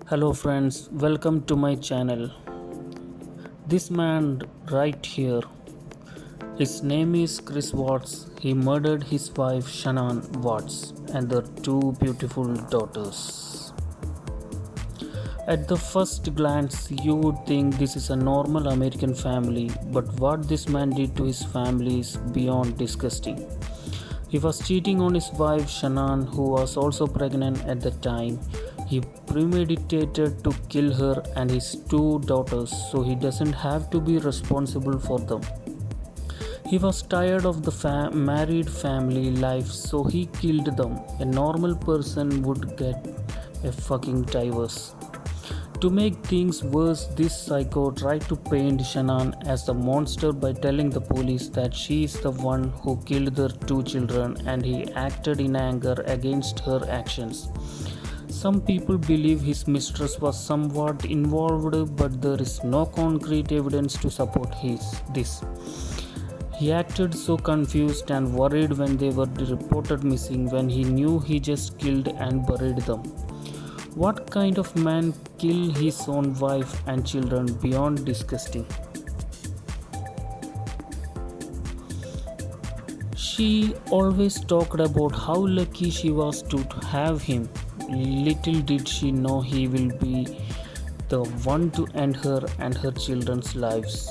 Hello friends, welcome to my channel. This man right here, his name is Chris Watts. He murdered his wife Shannon Watts and their two beautiful daughters. At the first glance, you would think this is a normal American family, but what this man did to his family is beyond disgusting. He was cheating on his wife Shannon, who was also pregnant at the time. He premeditated to kill her and his two daughters so he doesn't have to be responsible for them. He was tired of the married family life, so he killed them. A normal person would get a fucking divorce. To make things worse, this psycho tried to paint Shannon as the monster by telling the police that she is the one who killed their two children and he acted in anger against her actions. Some people believe his mistress was somewhat involved, but there is no concrete evidence to support this. He acted so confused and worried when they were reported missing when he knew he just killed and buried them. What kind of man kill his own wife and children beyond disgusting? She always talked about how lucky she was to have him. Little did she know he will be the one to end her and her children's lives.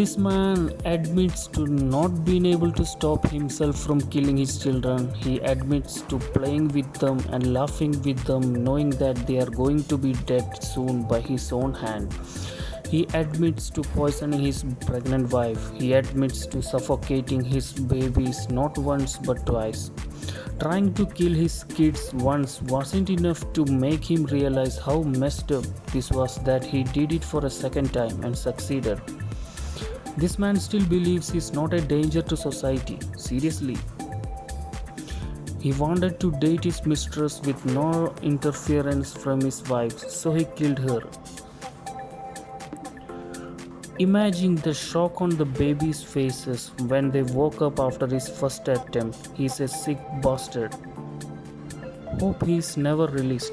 This man admits to not being able to stop himself from killing his children. He admits to playing with them and laughing with them, knowing that they are going to be dead soon by his own hand. He admits to poisoning his pregnant wife. He admits to suffocating his babies not once but twice. Trying to kill his kids once wasn't enough to make him realize how messed up this was that he did it for a second time and succeeded. This man still believes he's not a danger to society. Seriously. He wanted to date his mistress with no interference from his wife, so he killed her. Imagine the shock on the babies' faces when they woke up after his first attempt. He's a sick bastard. Hope he's never released.